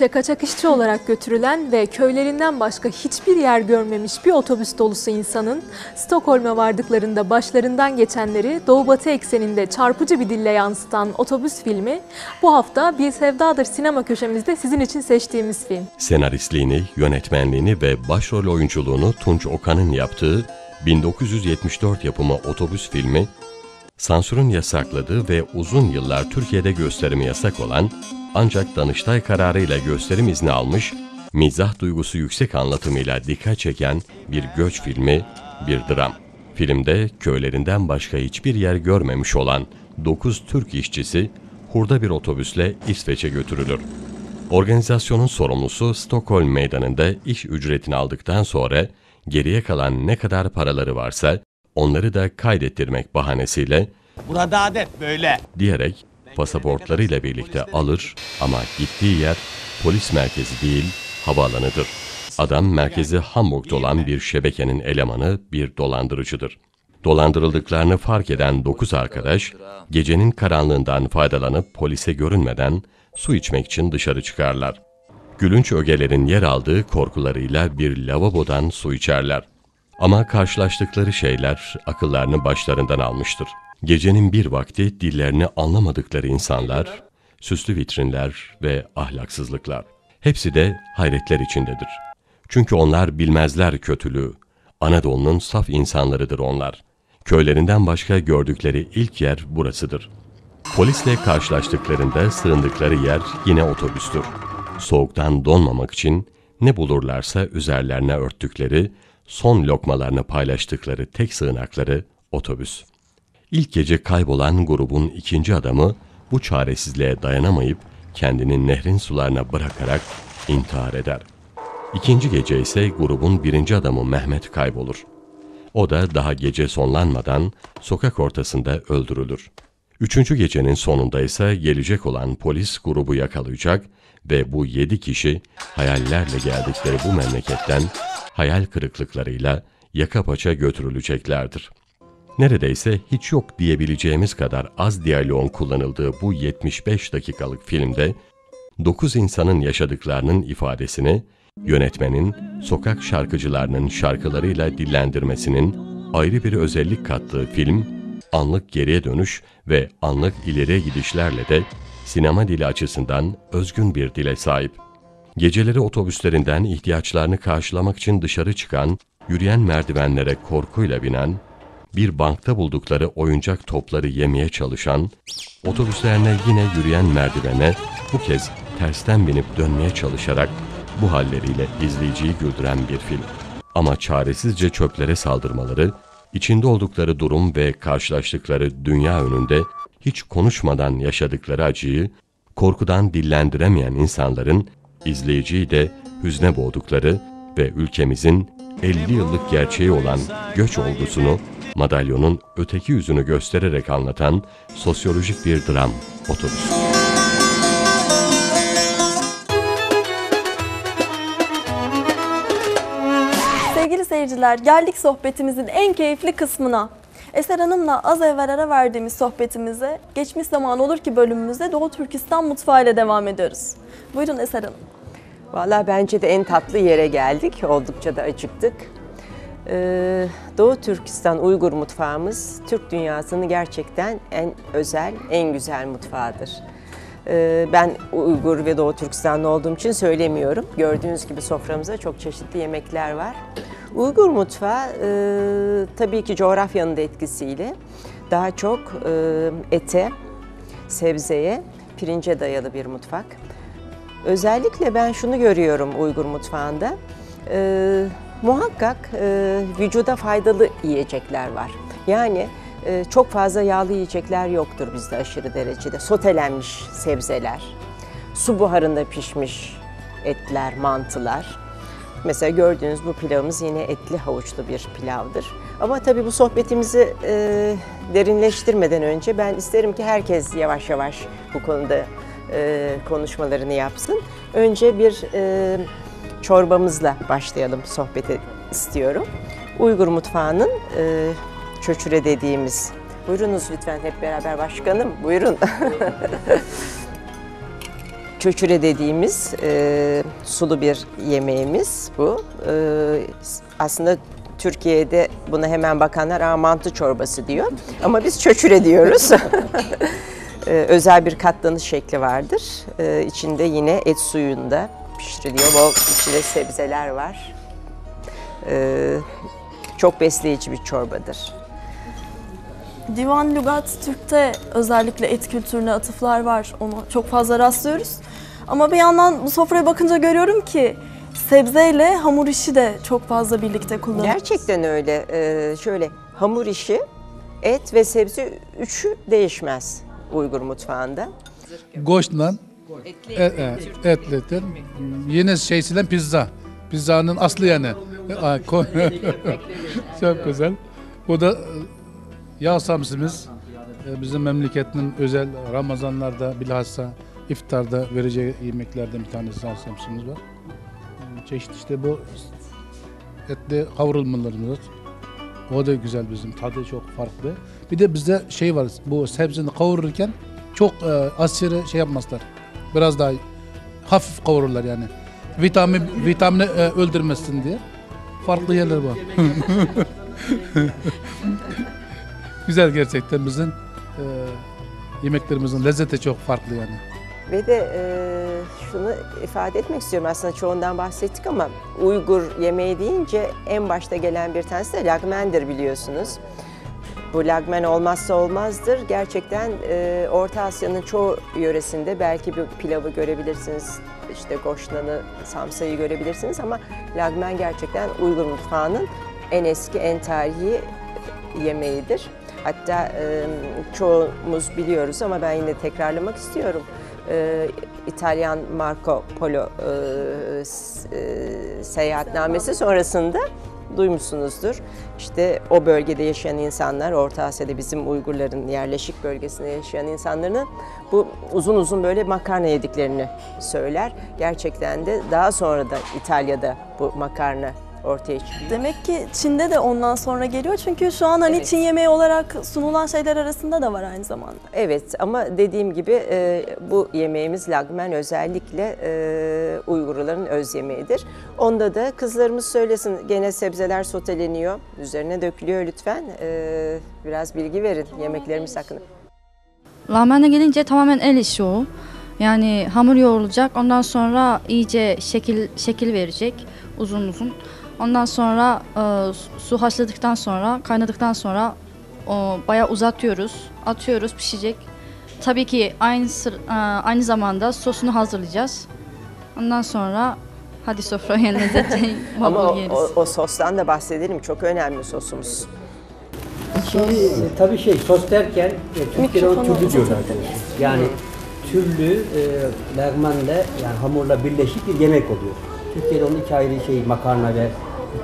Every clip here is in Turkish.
İşe kaçak işçi olarak götürülen ve köylerinden başka hiçbir yer görmemiş bir otobüs dolusu insanın Stockholm'a vardıklarında başlarından geçenleri Doğu-Batı ekseninde çarpıcı bir dille yansıtan otobüs filmi bu hafta Bir Sevdadır sinema köşemizde sizin için seçtiğimiz film. Senaristliğini, yönetmenliğini ve başrol oyunculuğunu Tunç Okan'ın yaptığı 1974 yapımı otobüs filmi, sansürün yasakladığı ve uzun yıllar Türkiye'de gösterimi yasak olan ancak Danıştay kararıyla gösterim izni almış, mizah duygusu yüksek anlatımıyla dikkat çeken bir göç filmi, bir dram. Filmde köylerinden başka hiçbir yer görmemiş olan 9 Türk işçisi hurda bir otobüsle İsveç'e götürülür. Organizasyonun sorumlusu Stockholm meydanında iş ücretini aldıktan sonra geriye kalan ne kadar paraları varsa onları da kaydettirmek bahanesiyle "Burada adet böyle" diyerek pasaportlarıyla birlikte alır ama gittiği yer polis merkezi değil, havaalanıdır. Adam merkezi Hamburg'da olan bir şebekenin elemanı, bir dolandırıcıdır. Dolandırıldıklarını fark eden 9 arkadaş, gecenin karanlığından faydalanıp polise görünmeden su içmek için dışarı çıkarlar. Gülünç ögelerin yer aldığı korkularıyla bir lavabodan su içerler. Ama karşılaştıkları şeyler akıllarını başlarından almıştır. Gecenin bir vakti dillerini anlamadıkları insanlar, süslü vitrinler ve ahlaksızlıklar. Hepsi de hayretler içindedir. Çünkü onlar bilmezler kötülüğü. Anadolu'nun saf insanlarıdır onlar. Köylerinden başka gördükleri ilk yer burasıdır. Polisle karşılaştıklarında sığındıkları yer yine otobüstür. Soğuktan donmamak için ne bulurlarsa üzerlerine örttükleri, son lokmalarını paylaştıkları tek sığınakları otobüs. İlk gece kaybolan grubun ikinci adamı bu çaresizliğe dayanamayıp kendini nehrin sularına bırakarak intihar eder. İkinci gece ise grubun birinci adamı Mehmet kaybolur. O da daha gece sonlanmadan sokak ortasında öldürülür. Üçüncü gecenin sonunda ise gelecek olan polis grubu yakalayacak ve bu 7 kişi hayallerle geldikleri bu memleketten hayal kırıklıklarıyla yaka paça götürüleceklerdir. Neredeyse hiç yok diyebileceğimiz kadar az diyaloğun kullanıldığı bu 75 dakikalık filmde 9 insanın yaşadıklarının ifadesini yönetmenin sokak şarkıcılarının şarkılarıyla dillendirmesinin ayrı bir özellik kattığı film, anlık geriye dönüş ve anlık ileriye gidişlerle de sinema dili açısından özgün bir dile sahip. Geceleri otobüslerinden ihtiyaçlarını karşılamak için dışarı çıkan, yürüyen merdivenlere korkuyla binen, bir bankta buldukları oyuncak topları yemeye çalışan, otobüslerine yine yürüyen merdivene bu kez tersten binip dönmeye çalışarak bu halleriyle izleyiciyi güldüren bir film. Ama çaresizce çöplere saldırmaları, içinde oldukları durum ve karşılaştıkları dünya önünde hiç konuşmadan yaşadıkları acıyı, korkudan dillendiremeyen insanların izleyiciyi de hüzne boğdukları ve ülkemizin 50 yıllık gerçeği olan göç olgusunu madalyonun öteki yüzünü göstererek anlatan sosyolojik bir dram Otobüs. Sevgili seyirciler, geldik sohbetimizin en keyifli kısmına. Eser Hanım'la az evvel ara verdiğimiz sohbetimize geçmiş zaman olur ki bölümümüzde Doğu Türkistan mutfağı ile devam ediyoruz. Buyurun Eser Hanım. Vallahi bence de en tatlı yere geldik. Oldukça da acıktık. Doğu Türkistan Uygur mutfağımız Türk dünyasının gerçekten en özel, en güzel mutfağıdır. Ben Uygur ve Doğu Türkistanlı olduğum için söylemiyorum. Gördüğünüz gibi soframızda çok çeşitli yemekler var. Uygur mutfağı tabii ki coğrafyanın da etkisiyle daha çok ete, sebzeye, pirince dayalı bir mutfak. Özellikle ben şunu görüyorum Uygur mutfağında. Muhakkak vücuda faydalı yiyecekler var. Yani çok fazla yağlı yiyecekler yoktur bizde aşırı derecede. Sotelenmiş sebzeler, su buharında pişmiş etler, mantılar. Mesela gördüğünüz bu pilavımız yine etli havuçlu bir pilavdır. Ama tabii bu sohbetimizi derinleştirmeden önce ben isterim ki herkes yavaş yavaş bu konuda konuşmalarını yapsın. Önce bir çorbamızla başlayalım sohbete istiyorum. Uygur mutfağının çöçüre dediğimiz. Buyurunuz lütfen hep beraber başkanım, buyurun. çöçüre dediğimiz sulu bir yemeğimiz bu. Aslında Türkiye'de buna hemen bakanlar mantı çorbası diyor ama biz çöçüre diyoruz. Özel bir katlanış şekli vardır. İçinde yine et suyunda pişiriliyor. Bol içinde sebzeler var. Çok besleyici bir çorbadır. Divan Lügat Türk'te özellikle et kültürüne atıflar var. Onu çok fazla rastlıyoruz. Ama bir yandan bu sofraya bakınca görüyorum ki sebzeyle hamur işi de çok fazla birlikte kullanılıyor. Gerçekten öyle. Şöyle hamur işi, et ve sebze üçü değişmez Uygur mutfağında. Goşla, etli. Yine şeysinden pizza. Pizzanın aslı yani. Çok güzel. Bu da yağ samsimiz. Bizim memleketin özel Ramazanlarda bilhassa iftarda vereceği yemeklerden bir tanesi yağ samsimiz var. Çeşit işte bu etli kavrulmalarımız var. O da güzel bizim. Tadı çok farklı. Bir de bizde şey var. Bu sebzeni kavururken çok aşırı şey yapmazlar. Biraz daha hafif kavururlar yani. Vitamini öldürmesin diye. Farklı yerler var. Güzel gerçekten bizim yemeklerimizin lezzeti çok farklı yani. Ve de şunu ifade etmek istiyorum, aslında çoğundan bahsettik ama Uygur yemeği deyince en başta gelen bir tanesi de lagmendir biliyorsunuz. Bu lagmen olmazsa olmazdır. Gerçekten Orta Asya'nın çoğu yöresinde belki bir pilavı görebilirsiniz, işte goşnanı, samsayı görebilirsiniz ama lagmen gerçekten Uygur mutfağının en eski, en tarihi yemeğidir. Hatta çoğumuz biliyoruz ama ben yine tekrarlamak istiyorum. İtalyan Marco Polo seyahatnamesi sonrasında duymuşsunuzdur. İşte o bölgede yaşayan insanlar, Orta Asya'da bizim Uygurların yerleşik bölgesinde yaşayan insanların bu uzun uzun böyle makarna yediklerini söyler. Gerçekten de daha sonra da İtalya'da bu makarna ortaya çıkıyor. Demek ki Çin'de de ondan sonra geliyor çünkü şu an hani Evet. Çin yemeği olarak sunulan şeyler arasında da var aynı zamanda. Evet ama dediğim gibi bu yemeğimiz lagmen özellikle Uygurların öz yemeğidir. Onda da kızlarımız söylesin, gene sebzeler soteleniyor, üzerine dökülüyor lütfen. Biraz bilgi verin yemeklerimiz hakkında. Ramen'e gelince tamamen el işi o. Yani hamur yoğrulacak, ondan sonra iyice şekil verecek uzun uzun. Ondan sonra su haşladıktan sonra, kaynadıktan sonra bayağı uzatıyoruz, atıyoruz, pişecek. Tabii ki aynı zamanda sosunu hazırlayacağız. Ondan sonra hadi sofraya lezzetli Ama bol yeriz. o sostan da bahsedelim, çok önemli sosumuz. Şimdi tabii sos derken Türkiye'de onu türlü diyorlar. Yani türlü lagmanla yani hamurla birleşik bir yemek oluyor. Türkiye'de onun iki ayrı makarna ve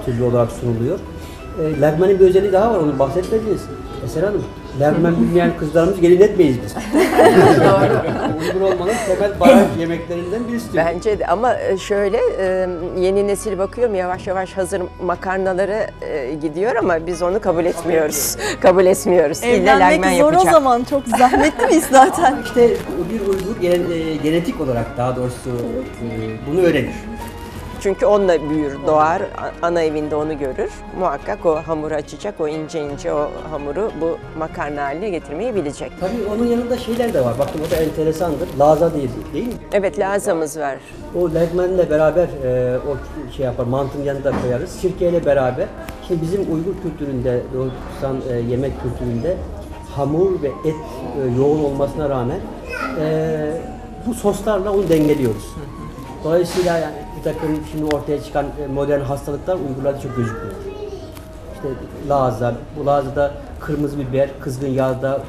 türlü olarak sunuluyor. Lagmanın bir özelliği daha var, onu bahsetmediniz. Eser Hanım, lagman bilmeyen kızlarımız gelin etmeyiz biz. Uygun olmanın temel baraj yemeklerinden birisi. Bence de ama şöyle yeni nesil bakıyorum yavaş yavaş hazır makarnaları gidiyor ama biz onu kabul etmiyoruz. Kabul etmiyoruz. İlla lagman Evlenmek zor yapacak. o zaman, çok zahmetli miyiz zaten? İşte bir Uygur genetik olarak daha doğrusu bunu öğrenir. Çünkü onunla büyür, doğar, ana evinde onu görür. Muhakkak o hamuru açacak, o ince ince o hamuru bu makarna haline getirmeyi bilecek. Tabii onun yanında şeyler de var. Bakın o da enteresandır. Laza değil mi? Evet, lazamız var. O lagmanla beraber o yapar, mantının yanında koyarız. Sirkeyle beraber. Şimdi bizim Uygur kültüründe, Doğu Türkistan yemek kültüründe hamur ve et yoğun olmasına rağmen bu soslarla onu dengeliyoruz. Dolayısıyla yani bir takım şimdi ortaya çıkan modern hastalıklar Uygurlarda çok gözükmüyor. İşte laza, bu lazada kırmızı biber, kızgın yağda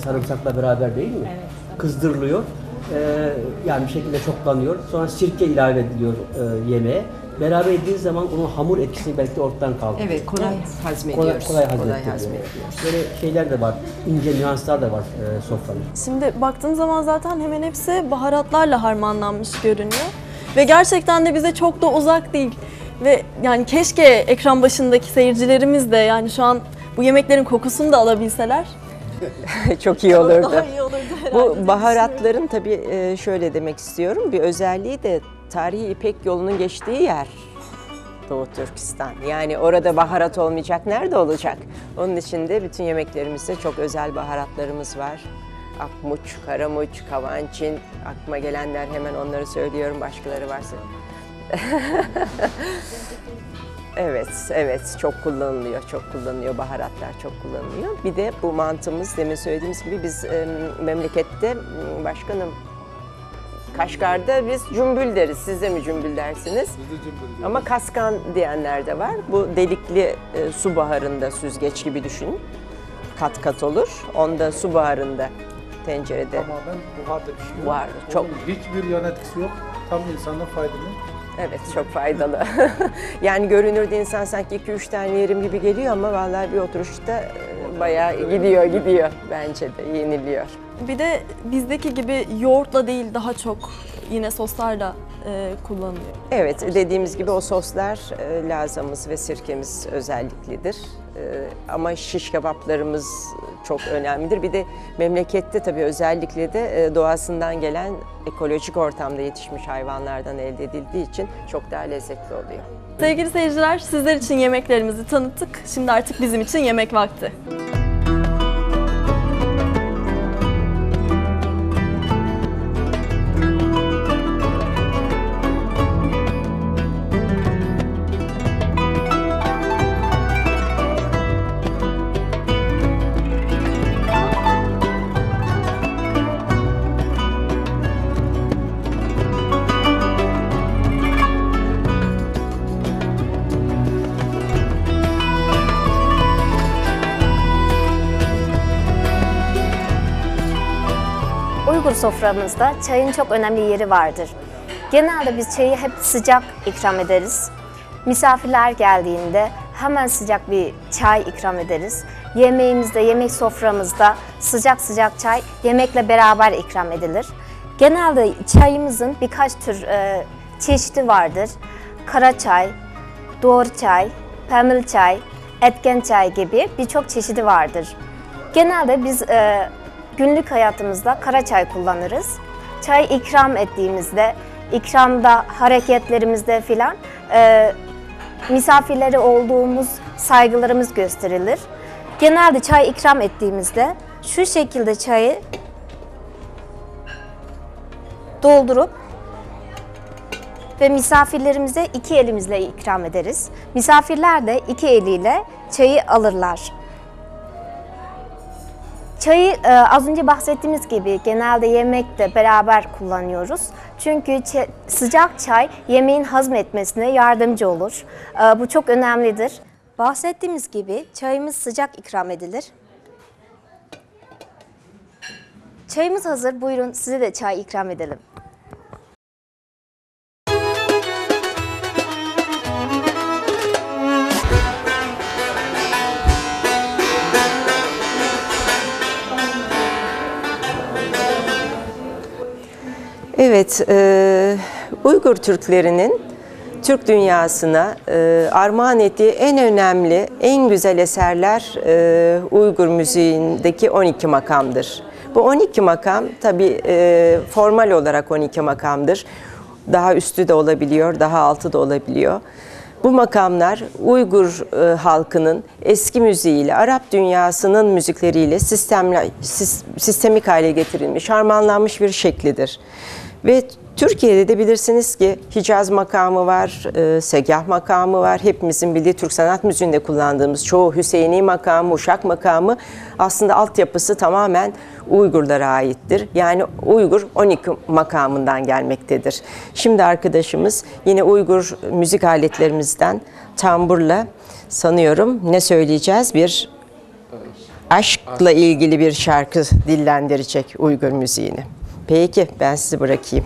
sarımsakla beraber değil mi? Evet. Kızdırılıyor. Yani bir şekilde çoklanıyor. Sonra sirke ilave ediliyor yemeğe. Beraber yediğiniz zaman onun hamur etkisini belki de ortadan kaldırıyor. Evet, kolay hazmediyoruz. Kolay hazmediyoruz. Böyle şeyler de var, ince nüanslar da var sofranın. Şimdi baktığım zaman zaten hemen hepsi baharatlarla harmanlanmış görünüyor. Ve gerçekten de bize çok da uzak değil. Ve yani keşke ekran başındaki seyircilerimiz de yani şu an bu yemeklerin kokusunu da alabilseler. Çok iyi olurdu. Daha iyi olurdu herhalde. Bu baharatların tabii şöyle demek istiyorum, bir özelliği de tarihi İpek yolunun geçtiği yer Doğu Türkistan. Yani orada baharat olmayacak, nerede olacak? Onun için de bütün yemeklerimizde çok özel baharatlarımız var. Akmuç, karamuç, kavançin, aklıma gelenler hemen onları söylüyorum, başkaları varsa. Evet, çok kullanılıyor, baharatlar çok kullanılıyor. Bir de bu mantımız, demin söylediğimiz gibi biz memlekette, başkanım, Kaşgar'da biz cümbül deriz, siz de mi cümbül dersiniz? Ama kaskan diyenler de var. Bu delikli su buharında süzgeç gibi düşünün. Kat kat olur, onda su buharında tencerede. Tamamen buharda pişiyor. Buhar, çok. Hiçbir yan etkisi yok, tam insana faydalı. Evet, çok faydalı. Yani görünürde insan sanki 2-3 tane yerim gibi geliyor ama vallahi bir oturuşta bayağı gidiyor bence de, yeniliyor. Bir de bizdeki gibi yoğurtla değil, daha çok yine soslarla kullanılıyor. Evet, dediğimiz gibi o soslar lazamız ve sirkemiz özelliklidir. Ama şiş kebaplarımız çok önemlidir. Bir de memlekette tabii özellikle de doğasından gelen ekolojik ortamda yetişmiş hayvanlardan elde edildiği için çok daha lezzetli oluyor. Sevgili seyirciler, sizler için yemeklerimizi tanıttık. Şimdi artık bizim için yemek vakti. Uygur soframızda çayın çok önemli yeri vardır. Genelde biz çayı hep sıcak ikram ederiz. Misafirler geldiğinde hemen sıcak bir çay ikram ederiz. Yemeğimizde, yemek soframızda sıcak sıcak çay yemekle beraber ikram edilir. Genelde çayımızın birkaç tür çeşidi vardır. Kara çay, doğru çay, pemil çay, etken çay gibi birçok çeşidi vardır. Genelde biz günlük hayatımızda kara çay kullanırız. Çay ikram ettiğimizde, ikramda, hareketlerimizde filan misafirleri olduğumuz saygılarımız gösterilir. Genelde çay ikram ettiğimizde şu şekilde çayı doldurup ve misafirlerimize iki elimizle ikram ederiz. Misafirler de iki eliyle çayı alırlar. Çayı az önce bahsettiğimiz gibi genelde yemekte beraber kullanıyoruz. Çünkü sıcak çay yemeğin hazmetmesine yardımcı olur. Bu çok önemlidir. Bahsettiğimiz gibi çayımız sıcak ikram edilir. Çayımız hazır. Buyurun size de çay ikram edelim. Evet, Uygur Türklerinin Türk dünyasına armağan ettiği en önemli, en güzel eserler Uygur müziğindeki 12 makamdır. Bu 12 makam tabii formal olarak 12 makamdır. Daha üstü de olabiliyor, daha altı da olabiliyor. Bu makamlar Uygur halkının eski müziğiyle, Arap dünyasının müzikleriyle sistemik hale getirilmiş, harmanlanmış bir şeklidir. Ve Türkiye'de de bilirsiniz ki Hicaz makamı var, Segah makamı var. Hepimizin bildiği Türk sanat müziğinde kullandığımız çoğu Hüseyini makamı, Uşak makamı aslında altyapısı tamamen Uygurlara aittir. Yani Uygur 12 makamından gelmektedir. Şimdi arkadaşımız yine Uygur müzik aletlerimizden tamburla sanıyorum ne söyleyeceğiz? Bir aşkla ilgili bir şarkı dillendirecek Uygur müziğini. Peki ben sizi bırakayım.